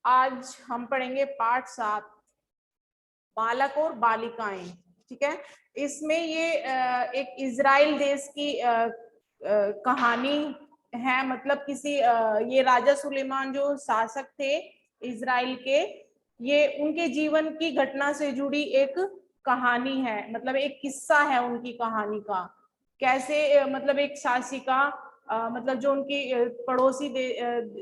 आज हम पढ़ेंगे पाठ 7, बालक और बालिकाएं। ठीक है, इसमें ये एक इजराइल देश की कहानी है। मतलब किसी ये राजा सुलेमान जो शासक थे इजराइल के, ये उनके जीवन की घटना से जुड़ी एक कहानी है। मतलब एक किस्सा है उनकी कहानी का, कैसे मतलब एक शासिका मतलब जो उनकी पड़ोसी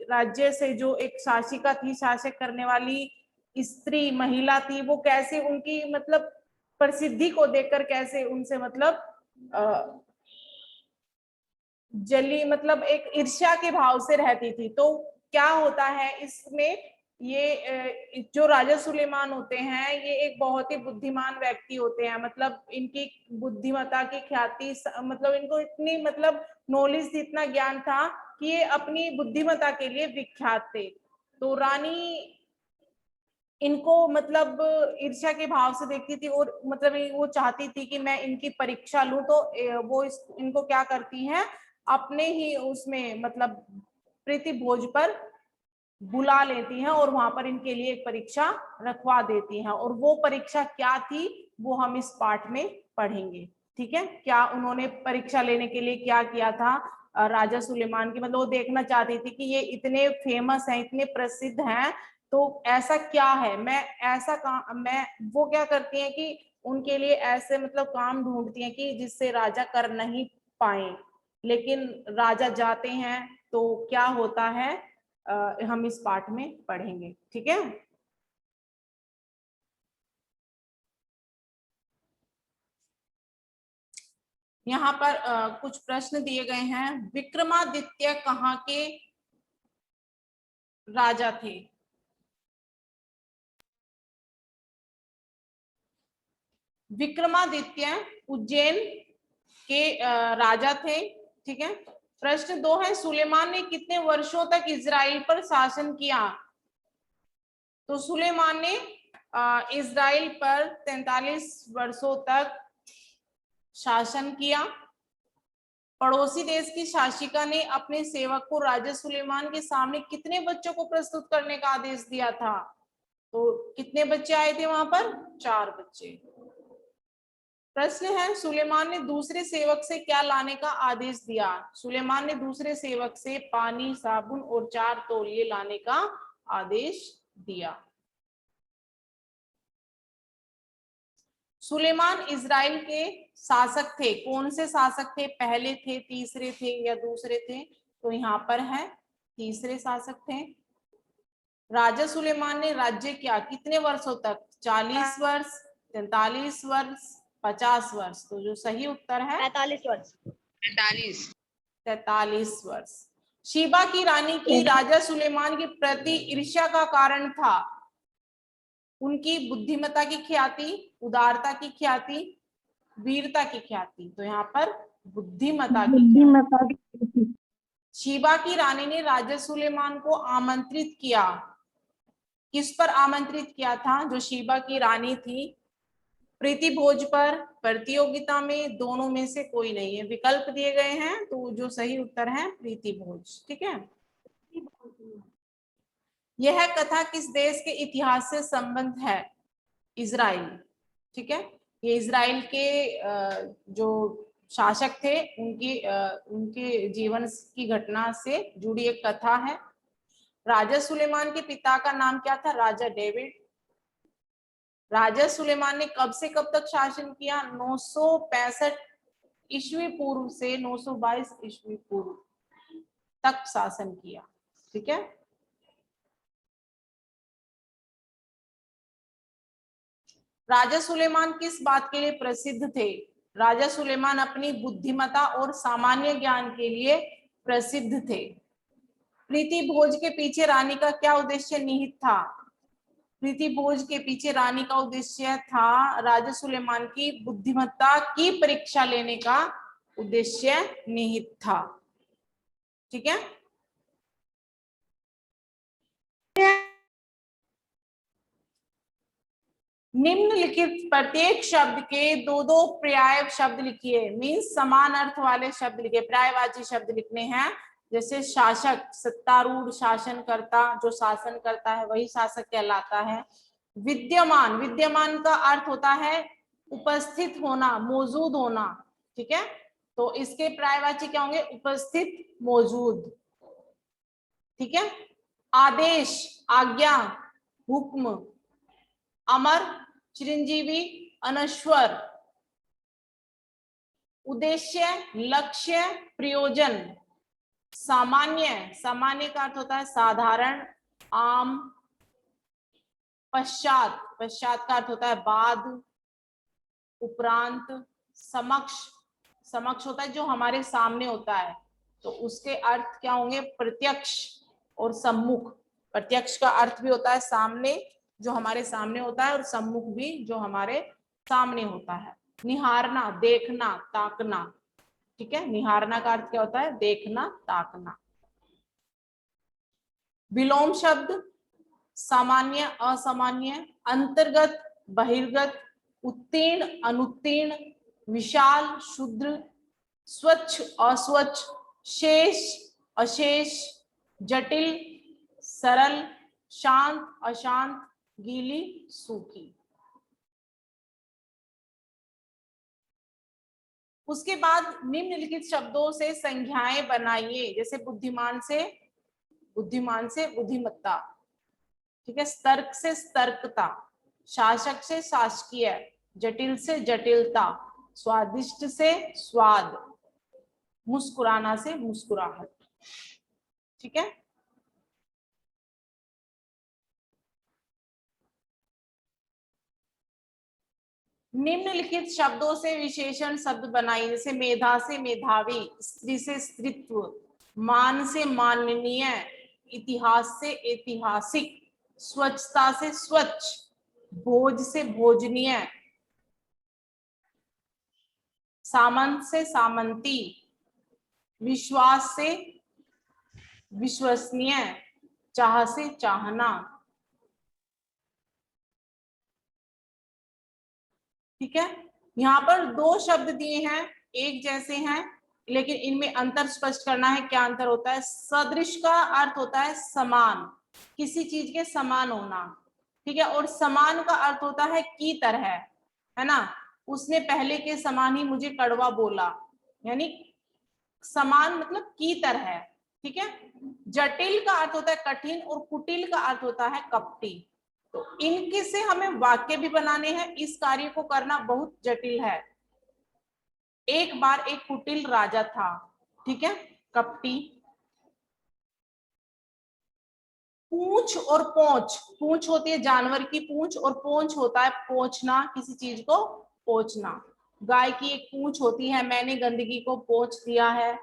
राज्य से जो एक शासिका थी, शासक करने वाली स्त्री महिला थी, वो कैसे उनकी मतलब प्रसिद्धि को देखकर कैसे उनसे मतलब जली मतलब एक ईर्ष्या के भाव से रहती थी। तो क्या होता है इसमें, ये जो राजा सुलेमान होते हैं ये एक बहुत ही बुद्धिमान व्यक्ति होते हैं। मतलब इनकी बुद्धिमत्ता की ख्याति, मतलब इनको इतनी मतलब नॉलेज थी, इतना ज्ञान था कि ये अपनी बुद्धिमत्ता के लिए विख्यात थे। तो रानी इनको मतलब ईर्ष्या के भाव से देखती थी और मतलब वो चाहती थी कि मैं इनकी परीक्षा लूं। तो वो इनको क्या करती हैं, अपने ही उसमें मतलब प्रीति भोज पर बुला लेती हैं और वहां पर इनके लिए एक परीक्षा रखवा देती हैं। और वो परीक्षा क्या थी वो हम इस पाठ में पढ़ेंगे। ठीक है, क्या उन्होंने परीक्षा लेने के लिए क्या किया था राजा सुलेमान की। मतलब वो देखना चाहती थी कि ये इतने फेमस हैं, इतने प्रसिद्ध हैं, तो ऐसा क्या है, मैं ऐसा काम, मैं वो क्या करती हैं कि उनके लिए ऐसे मतलब काम ढूंढती हैं कि जिससे राजा कर नहीं पाए। लेकिन राजा जाते हैं तो क्या होता है हम इस पाठ में पढ़ेंगे। ठीक है, यहाँ पर कुछ प्रश्न दिए गए हैं। विक्रमादित्य कहाँ के राजा थे? विक्रमादित्य उज्जैन के राजा थे। ठीक है, प्रश्न 2 है, सुलेमान ने कितने वर्षों तक इजराइल पर शासन किया? तो सुलेमान ने इजराइल पर 43 वर्षों तक शासन किया। पड़ोसी देश की शासिका ने अपने सेवक को राजा सुलेमान के सामने कितने बच्चों को प्रस्तुत करने का आदेश दिया था? तो कितने बच्चे आए थे वहां पर? 4 बच्चे। प्रश्न है, सुलेमान ने दूसरे सेवक से क्या लाने का आदेश दिया? सुलेमान ने दूसरे सेवक से पानी, साबुन और 4 तौलिए लाने का आदेश दिया। सुलेमान इजराइल के शासक थे, कौन से शासक थे? पहले थे, तीसरे थे या दूसरे थे? तो यहाँ पर है तीसरे शासक थे। राजा सुलेमान ने राज्य किया कितने वर्षों तक? 40 वर्ष, 43 वर्ष, 50 वर्ष। तो जो सही उत्तर है 45 वर्ष। 43 वर्ष। शीबा की रानी की राजा सुलेमान के प्रति ईर्ष्या का कारण था उनकी बुद्धिमत्ता की ख्याति, उदारता की ख्याति, वीरता की ख्याति। तो यहाँ पर बुद्धिमत्ता की। शीबा की रानी ने राजा सुलेमान को आमंत्रित किया, किस पर आमंत्रित किया था जो शीबा की रानी थी? प्रीति भोज पर, प्रतियोगिता में, दोनों में से कोई नहीं है। विकल्प दिए गए हैं तो जो सही उत्तर है प्रीति भोज। ठीक है, यह कथा किस देश के इतिहास से संबंध है? इजराइल। ठीक है, ये इजराइल के जो शासक थे उनके जीवन की घटना से जुड़ी एक कथा है। राजा सुलेमान के पिता का नाम क्या था? राजा डेविड। राजा सुलेमान ने कब से कब तक शासन किया? 965 ईस्वी पूर्व से 922 ईस्वी पूर्व तक शासन किया। ठीक है, राजा सुलेमान किस बात के लिए प्रसिद्ध थे? राजा सुलेमान अपनी बुद्धिमत्ता और सामान्य ज्ञान के लिए प्रसिद्ध थे। प्रीति भोज के पीछे रानी का क्या उद्देश्य निहित था? प्रीति भोज के पीछे रानी का उद्देश्य था राजा सुलेमान की बुद्धिमत्ता की परीक्षा लेने का उद्देश्य निहित था। ठीक है, निम्नलिखित प्रत्येक शब्द के दो दो पर्याय शब्द लिखिए। मीन्स समान अर्थ वाले शब्द लिखिए, पर्यायवाची शब्द लिखने हैं। जैसे शासक, सत्तारूढ़, शासनकर्ता, जो शासन करता है वही शासक कहलाता है। विद्यमान, विद्यमान का अर्थ होता है उपस्थित होना, मौजूद होना, ठीक है। तो इसके पर्यायवाची क्या होंगे? उपस्थित, मौजूद, ठीक है। आदेश, आज्ञा, हुक्म। अमर, चिरंजीवी, अनश्वर। उद्देश्य, लक्ष्य, प्रयोजन। सामान्य, सामान्य का अर्थ होता है साधारण, आम। पश्चात, पश्चात का अर्थ होता है बाद, उपरांत। समक्ष, समक्ष होता है जो हमारे सामने होता है, तो उसके अर्थ क्या होंगे? प्रत्यक्ष और सम्मुख। प्रत्यक्ष का अर्थ भी होता है सामने, जो हमारे सामने होता है, और सम्मुख भी जो हमारे सामने होता है। निहारना, देखना, ताकना, ठीक है। निहारना का अर्थ क्या होता है? देखना, ताकना। विलोम शब्द, सामान्य, असामान्य, अंतर्गत, बहिर्गत, उत्तीर्ण, अनुत्तीर्ण, विशाल, क्षुद्र, स्वच्छ, अस्वच्छ, शेष, अशेष, जटिल, सरल, शांत, अशांत, गीली, सूखी। उसके बाद निम्नलिखित शब्दों से संज्ञाएं बनाइए, जैसे बुद्धिमान से बुद्धिमत्ता, ठीक है। तर्क से तर्कता, शासक से शासकीय, जटिल से जटिलता, स्वादिष्ट से स्वाद, मुस्कुराना से मुस्कुराहट, ठीक है। निम्नलिखित शब्दों से विशेषण शब्द बनाइए, जैसे मेधा से मेधावी, स्त्री से स्त्रीत्व, मान से माननीय, इतिहास से ऐतिहासिक, स्वच्छता से स्वच्छ, भोज से भोजनीय, सामंत से सामंती, विश्वास से विश्वसनीय, चाह से चाहना, ठीक है। यहाँ पर दो शब्द दिए हैं, एक जैसे हैं, लेकिन इनमें अंतर स्पष्ट करना है। क्या अंतर होता है? सदृश का अर्थ होता है समान, किसी चीज के समान होना, ठीक है। और समान का अर्थ होता है की तरह, है ना। उसने पहले के समान ही मुझे कड़वा बोला, यानी समान मतलब की तरह, ठीक है। जटिल का अर्थ होता है कठिन, और कुटिल का अर्थ होता है कपटी। तो इनके से हमें वाक्य भी बनाने हैं, इस कार्य को करना बहुत जटिल है। एक बार एक कुटिल राजा था, ठीक है, कपटी। पूंछ और पोंछ, पूंछ होती है जानवर की पूंछ, और पोंछ होता है पोंछना, किसी चीज को पोंछना। गाय की एक पूंछ होती है, मैंने गंदगी को पोंछ दिया है।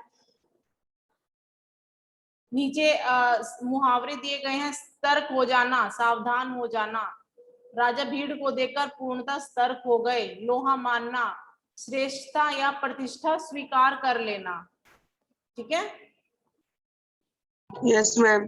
नीचे मुहावरे दिए गए हैं, सतर्क हो जाना, सावधान हो जाना। राजा भीड़ को देखकर पूर्णतः सतर्क हो गए। लोहा मानना, श्रेष्ठता या प्रतिष्ठा स्वीकार कर लेना, ठीक है। Yes ma'am.